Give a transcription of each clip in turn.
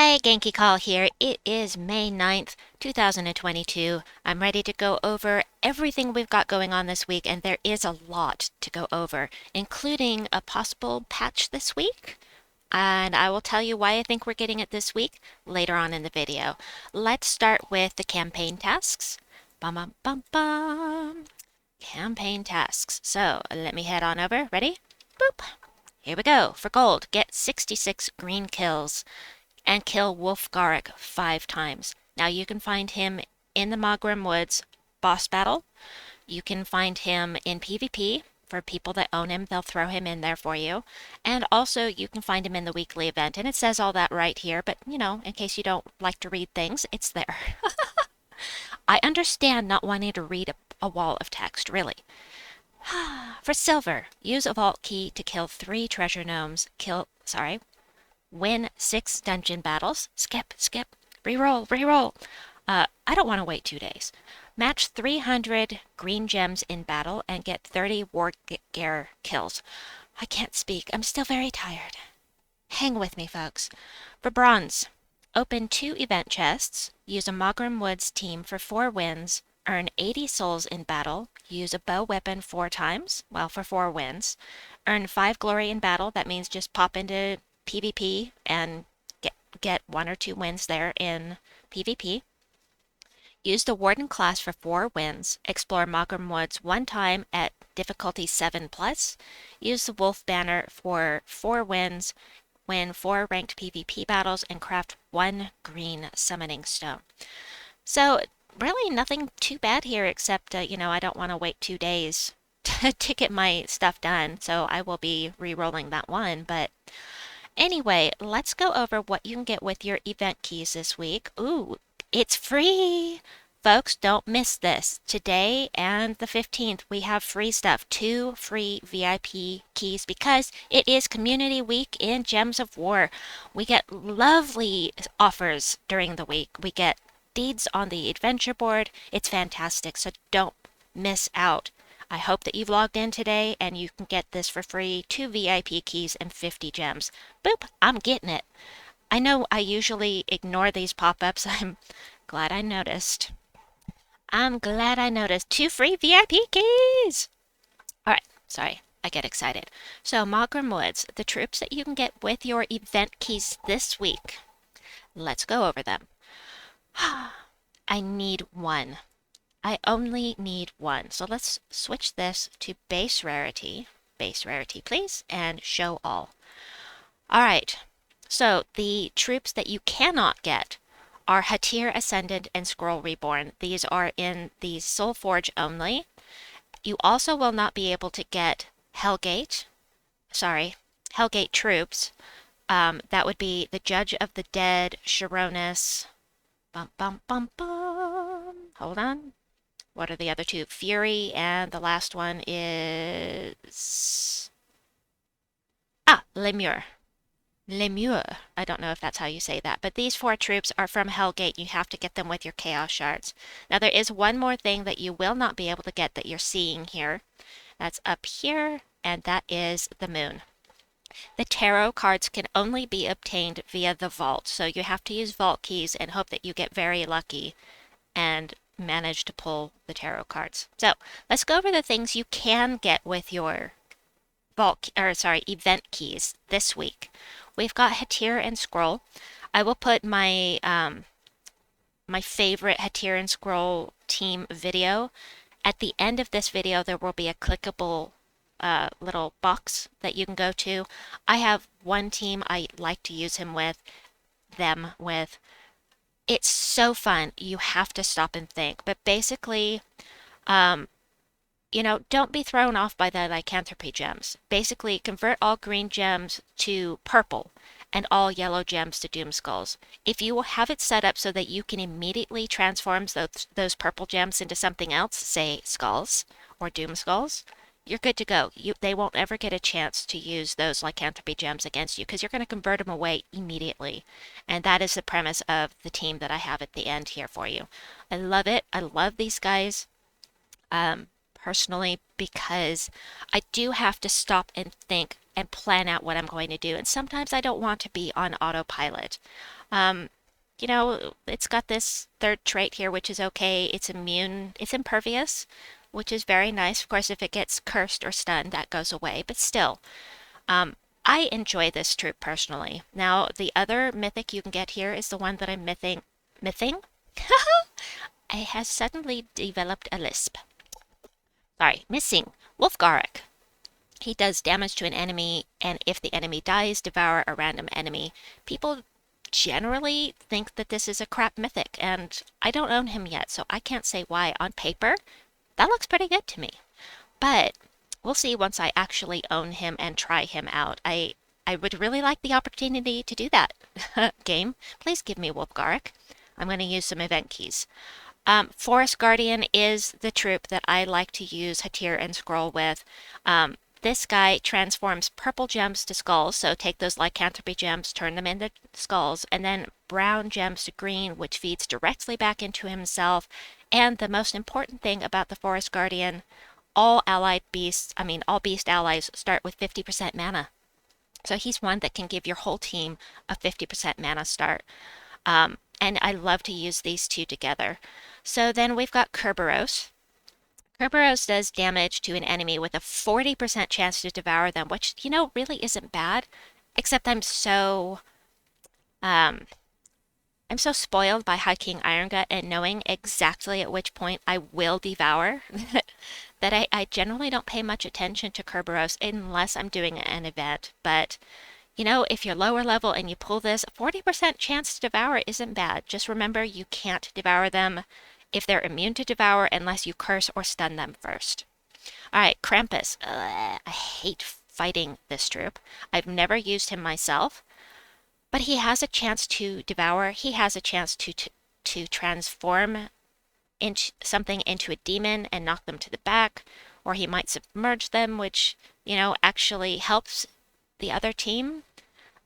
Hi, Genki Call here. It is May 9th, 2022. I'm ready to go over everything we've got going on this week, and there is a lot to go over, including a possible patch this week. And I will tell you why I think we're getting it this week later on in the video. Let's start with the campaign tasks. Bum bum bum bum. Campaign tasks. So let me head on over. Ready? Boop. Here we go. For gold, get 66 green kills and kill Wolf Garrick 5 times. Now you can find him in the Maugrim Woods boss battle. You can find him in PvP. For people that own him, they'll throw him in there for you. And also you can find him in the weekly event. And it says all that right here, but you know, in case you don't like to read things, it's there. I understand not wanting to read a wall of text, really. For silver, use a vault key to kill 3 treasure gnomes. Win 6 dungeon battles. Skip. Reroll. I don't want to wait 2 days. Match 300 green gems in battle and get 30 war gear kills. I can't speak. I'm still very tired. Hang with me, folks. For bronze, open 2 event chests. Use a Maugrim Woods team for 4 wins. Earn 80 souls in battle. Use a bow weapon 4 times. Well, for 4 wins. Earn 5 glory in battle. That means just pop into PvP and get 1 or 2 wins there in PvP. Use the Warden class for 4 wins. Explore Maugrim Woods 1 time at difficulty 7+. Use the Wolf banner for 4 wins. Win 4 ranked PvP battles and craft 1 green summoning stone. So really nothing too bad here except, I don't want to wait 2 days to get my stuff done. So I will be re-rolling that one, but anyway, let's go over what you can get with your event keys this week. Ooh, it's free! Folks, don't miss this. Today and the 15th, we have free stuff. 2 free VIP keys because it is Community Week in Gems of War. We get lovely offers during the week. We get deeds on the adventure board. It's fantastic, so don't miss out. I hope that you've logged in today and you can get this for free. 2 VIP keys and 50 gems. Boop, I'm getting it. I know I usually ignore these pop-ups. I'm glad I noticed. 2 free VIP keys! Alright, sorry, I get excited. So, Maugrim Woods, the troops that you can get with your event keys this week. Let's go over them. I need 1. I only need 1. So let's switch this to base rarity. Base rarity, please, and show all. Alright, so the troops that you cannot get are Hatir Ascendant and Scroll Reborn. These are in the Soul Forge only. You also will not be able to get Hellgate troops. That would be the Judge of the Dead, Sharonis. Hold on. What are the other 2? Fury, and the last one is... Lemure. Lemure. I don't know if that's how you say that, but these 4 troops are from Hellgate. You have to get them with your Chaos Shards. Now, there is one more thing that you will not be able to get that you're seeing here. That's up here, and that is the moon. The tarot cards can only be obtained via the vault, so you have to use vault keys and hope that you get very lucky and manage to pull the tarot cards. So let's go over the things you can get with your event keys this week. We've got Hatir and Scroll. I will put my my favorite Hatir and Scroll team video. At the end of this video, there will be a clickable little box that you can go to. I have one team I like to use them with. It's so fun. You have to stop and think. But basically, don't be thrown off by the lycanthropy gems. Basically, convert all green gems to purple and all yellow gems to doom skulls. If you will have it set up so that you can immediately transform those purple gems into something else, say skulls or doom skulls, you're good to go. They won't ever get a chance to use those lycanthropy gems against you because you're going to convert them away immediately. And that is the premise of the team that I have at the end here for you. I love it. I love these guys personally because I do have to stop and think and plan out what I'm going to do. And sometimes I don't want to be on autopilot. Um, it's got this third trait here, which is okay. It's immune, it's impervious, which is very nice. Of course, if it gets cursed or stunned, that goes away. But still, um, I enjoy this troop personally. Now, the other mythic you can get here is the one that I'm mything? I has suddenly developed a lisp. Sorry, missing. Wolfgarrick. He does damage to an enemy, and if the enemy dies, devour a random enemy. People generally think that this is a crap mythic, and I don't own him yet, so I can't say why. On paper, that looks pretty good to me. But we'll see once I actually own him and try him out. I would really like the opportunity to do that. Game, please give me Wolfgarrick. I'm going to use some event keys. Forest Guardian is the troop that I like to use Hatir and Scroll with. This guy transforms purple gems to skulls, so take those lycanthropy gems, turn them into skulls, and then brown gems to green, which feeds directly back into himself. And the most important thing about the Forest Guardian, all beast allies start with 50% mana. So he's one that can give your whole team a 50% mana start. And I love to use these two together. So then we've got Kerberos. Kerberos does damage to an enemy with a 40% chance to devour them, which, really isn't bad. Except um, I'm so spoiled by High King Irongut and knowing exactly at which point I will devour that I generally don't pay much attention to Kerberos unless I'm doing an event. But if you're lower level and you pull this, 40% chance to devour isn't bad. Just remember you can't devour them if they're immune to devour unless you curse or stun them first. Alright, Krampus. I hate fighting this troop. I've never used him myself, but he has a chance to devour. He has a chance to transform something into a demon and knock them to the back, or he might submerge them, which, actually helps the other team,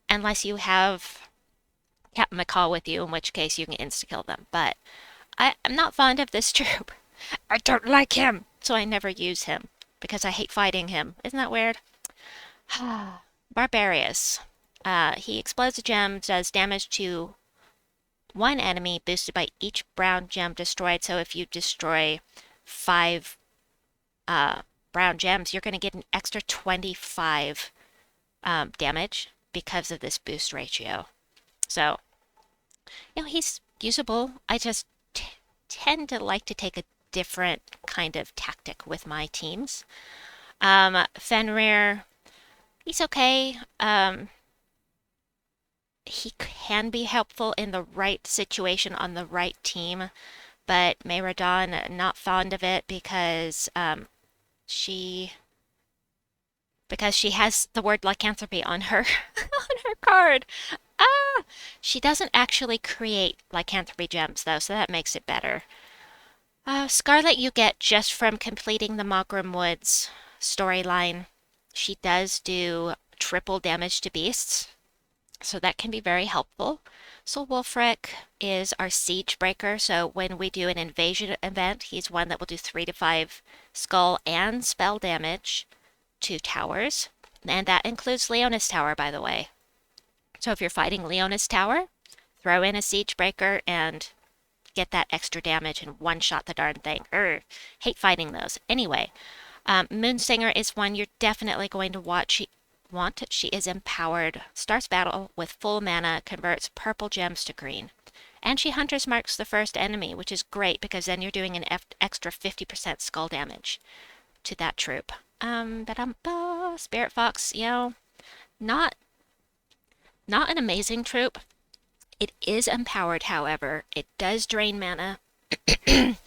unless you have Captain McCall with you, in which case you can insta-kill them. But I'm not fond of this troop. I don't like him, so I never use him, because I hate fighting him. Isn't that weird? Barbarians. He explodes a gem, does damage to one enemy, boosted by each brown gem destroyed. So if you destroy 5 brown gems, you're going to get an extra 25 damage because of this boost ratio. So, he's usable. I just tend to like to take a different kind of tactic with my teams. Fenrir, he's okay. He can be helpful in the right situation on the right team, but Mehrudan, not fond of it because she has the word lycanthropy on her on her card. She doesn't actually create lycanthropy gems though, so that makes it better. Scarlet you get just from completing the Maugrim Woods storyline. She does do triple damage to beasts, so that can be very helpful. So Wulfric is our siege breaker, so when we do an invasion event, he's one that will do 3 to 5 skull and spell damage to towers, and that includes Leonis Tower, by the way. So if you're fighting Leonis Tower, throw in a siege breaker and get that extra damage and one-shot the darn thing. Hate fighting those. Anyway, Moonsinger is one you're definitely going to want. She is empowered, starts battle with full mana, converts purple gems to green. And she Hunter's Marks the first enemy, which is great because then you're doing an extra 50% skull damage to that troop. Spirit Fox, not an amazing troop. It is empowered, however. It does drain mana, and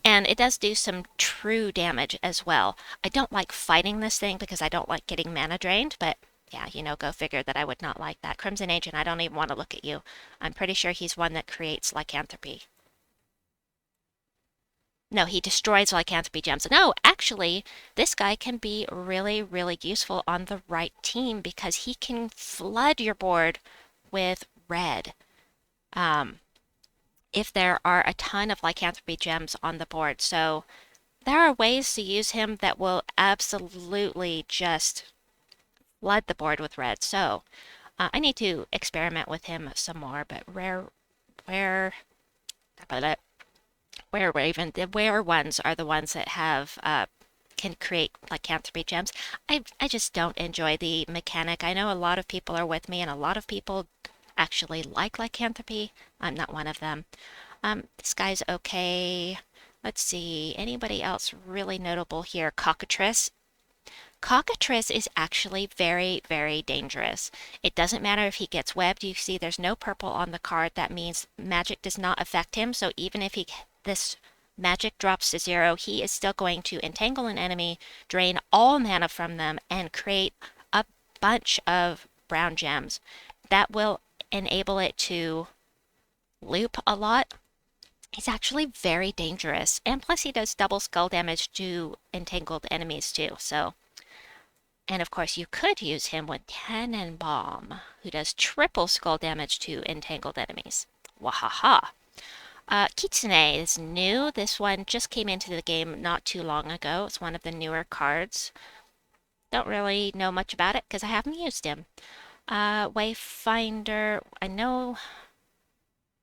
it does do some true damage as well. I don't like fighting this thing because I don't like getting mana drained, but yeah, go figure that I would not like that. Crimson Agent, I don't even want to look at you. I'm pretty sure he's one that creates lycanthropy. No, he destroys lycanthropy gems. No, actually, this guy can be really, really useful on the right team because he can flood your board with red. If there are a ton of lycanthropy gems on the board. So there are ways to use him that will absolutely just flood the board with red. So I need to experiment with him some more, but where, where raven, the where ones are the ones that have can create lycanthropy gems. I just don't enjoy the mechanic. I know a lot of people are with me, and a lot of people actually like lycanthropy. I'm not one of them. This guy's okay. Let's see, anybody else really notable here? Cockatrice. Cockatrice is actually very, very dangerous. It doesn't matter if he gets webbed. You see there's no purple on the card. That means magic does not affect him. So even if this magic drops to 0, he is still going to entangle an enemy, drain all mana from them, and create a bunch of brown gems. That will enable it to loop a lot. He's actually very dangerous. And plus he does double skull damage to entangled enemies too. So, and of course you could use him with Tannenbaum, who does triple skull damage to entangled enemies. Wahaha. Kitsune is new. This one just came into the game not too long ago. It's one of the newer cards. Don't really know much about it because I haven't used him. Wayfinder, I know.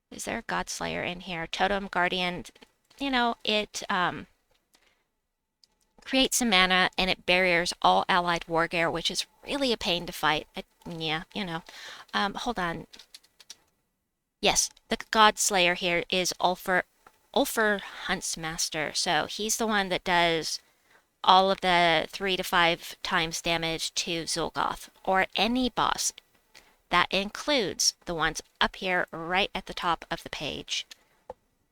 Is there a Godslayer in here? Totem Guardian, you know, it creates some mana and it barriers all allied wargear, which is really a pain to fight. Yeah, you know. Hold on. Yes, the Godslayer here is Ulfr Huntsmaster. So he's the one that does all of the 3 to 5 times damage to Zul'Goth or any boss. That includes the ones up here right at the top of the page.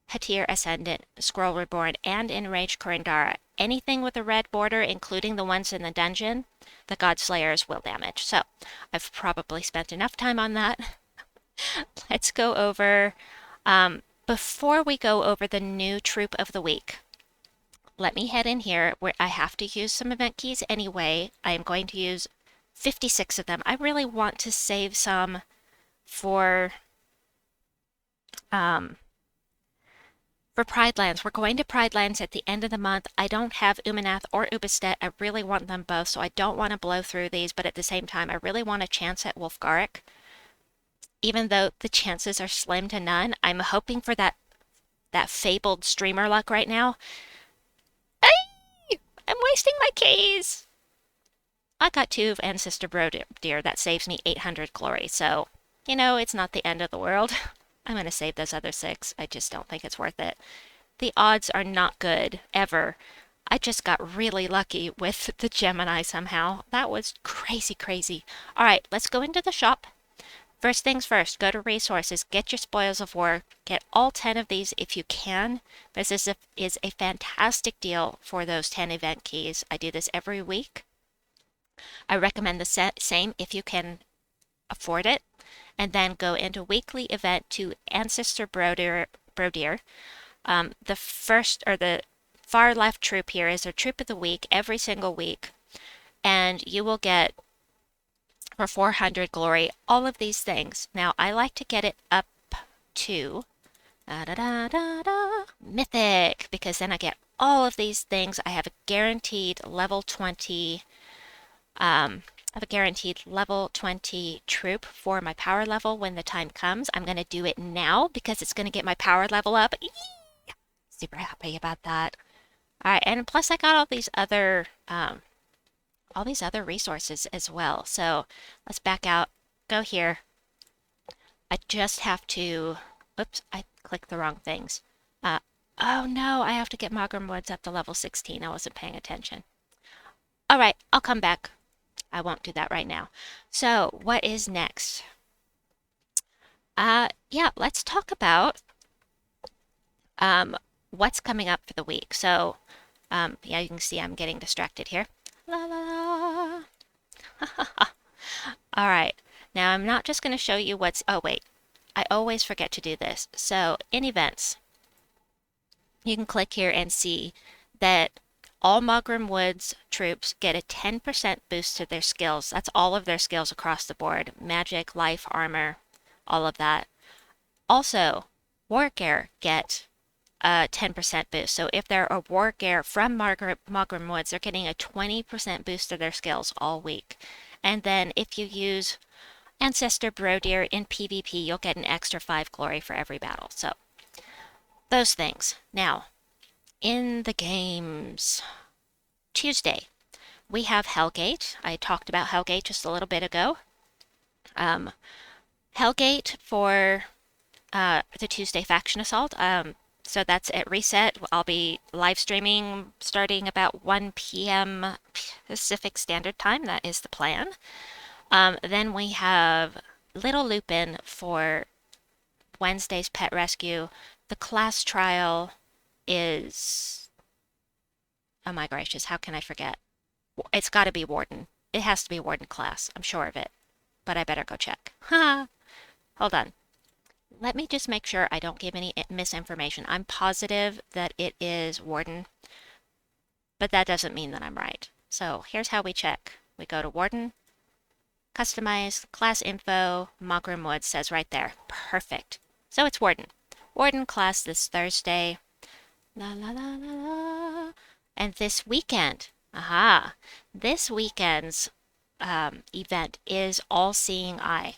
Hatir Ascendant, Scroll Reborn, and Enraged Korindara. Anything with a red border, including the ones in the dungeon, the Godslayers will damage. So, I've probably spent enough time on that. Let's go over, before we go over the new troop of the week, let me head in here where I have to use some event keys anyway. I am going to use 56 of them. I really want to save some for Pride Lands. We're going to Pride Lands at the end of the month. I don't have Umanath or Ubestet. I really want them both, so I don't want to blow through these, but at the same time, I really want a chance at Wulfgarrick. Even though the chances are slim to none, I'm hoping for that fabled streamer luck right now. Ay! I'm wasting my keys! I got 2 of Ancestor Brodeer. That saves me 800 glory, so, you know, it's not the end of the world. I'm going to save those other 6. I just don't think it's worth it. The odds are not good, ever. I just got really lucky with the Gemini somehow. That was crazy, crazy. All right, let's go into the shop. First things first, go to resources, get your spoils of war, get all 10 of these if you can. This is a fantastic deal for those 10 event keys. I do this every week. I recommend the same if you can afford it. And then go into weekly event to Ancestor Brodeer. The first, or the far left troop here is a troop of the week every single week. And you will get, for 400 glory, all of these things. Now, I like to get it up to Mythic, because then I get all of these things. I have a guaranteed level 20 troop for my power level when the time comes. I'm going to do it now because it's going to get my power level up. Eee! Super happy about that. All right, and plus I got all these other resources as well. So let's back out, go here. I just have to, oops, I clicked the wrong things. Oh no, I have to get Maugrim Woods up to level 16. I wasn't paying attention. All right, I'll come back. I won't do that right now. So what is next? Yeah, let's talk about what's coming up for the week. So yeah, you can see I'm getting distracted here. La la. All right, now I'm not just going to show you what's, oh wait, I always forget to do this. So in events, you can click here and see that all Maugrim Woods troops get a 10% boost to their skills. That's all of their skills across the board. Magic, life, armor, all of that. Also, Wargear get a 10% boost. So if they're a Wargear from Maugrim Woods, they're getting a 20% boost to their skills all week. And then if you use Ancestor Brodeer in PvP, you'll get an extra 5 glory for every battle. So, those things. Now, in the games, Tuesday, we have Hellgate. I talked about Hellgate just a little bit ago. Hellgate for the Tuesday Faction Assault. So that's at reset. I'll be live streaming starting about 1 p.m. Pacific Standard Time. That is the plan. Then we have Little Lupin for Wednesday's Pet Rescue. The class trial is... Oh my gracious, how can I forget? It's got to be Warden. It has to be Warden class. I'm sure of it. But I better go check. Ha! Hold on. Let me just make sure I don't give any misinformation. I'm positive that it is Warden, but that doesn't mean that I'm right. So here's how we check. We go to Warden, customize, class info, Maugrim Woods says right there. Perfect. So it's Warden. Warden class this Thursday. La la la la la. And this weekend, this weekend's event is All Seeing Eye.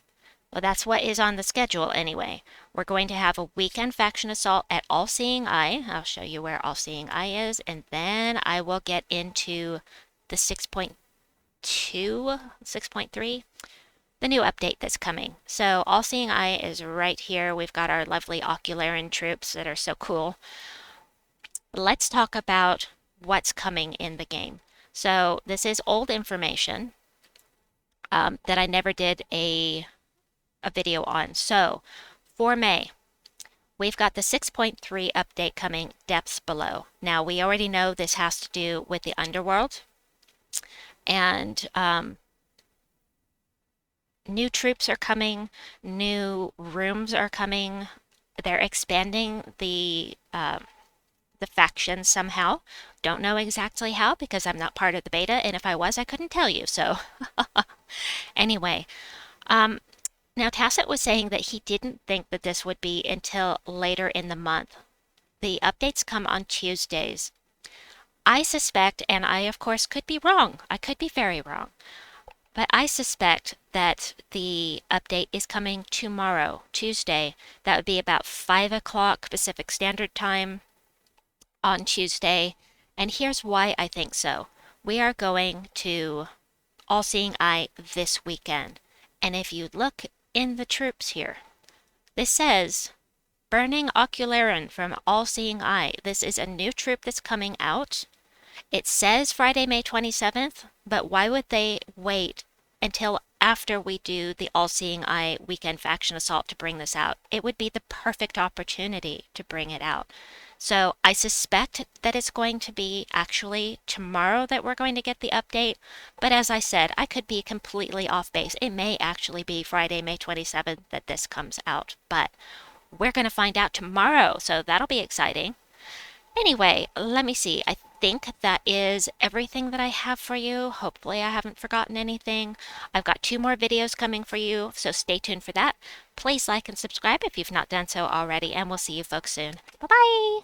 Well, that's what is on the schedule anyway. We're going to have a weekend faction assault at All Seeing Eye. I'll show you where All Seeing Eye is, and then I will get into the 6.2, 6.3, the new update that's coming. So All Seeing Eye is right here. We've got our lovely Ocularian troops that are so cool. Let's talk about what's coming in the game. So this is old information that I never did a video on. So for May, we've got the 6.3 update coming, Depths Below. Now we already know this has to do with the underworld, and new troops are coming, new rooms are coming. They're expanding the factions somehow. Don't know exactly how because I'm not part of the beta, and if I was, I couldn't tell you. So anyway, now Tacit was saying that he didn't think that this would be until later in the month. The updates come on Tuesdays. I suspect, and I of course could be wrong, I could be very wrong, but I suspect that the update is coming tomorrow, Tuesday. That would be about 5 o'clock Pacific Standard Time on Tuesday. And here's why I think so. We are going to All Seeing Eye this weekend. And if you look in the troops here, this says Burning Ocularian from All Seeing Eye. This is a new troop that's coming out. It says Friday, May 27th, but why would they wait until after we do the All Seeing Eye weekend faction assault to bring this out? It would be the perfect opportunity to bring it out. So I suspect that it's going to be actually tomorrow that we're going to get the update. But as I said, I could be completely off base. It may actually be Friday, May 27th that this comes out. But we're going to find out tomorrow, so that'll be exciting. Anyway, let me see. I think that is everything that I have for you. Hopefully I haven't forgotten anything. I've got 2 more videos coming for you, so stay tuned for that. Please like and subscribe if you've not done so already, and we'll see you folks soon. Bye-bye!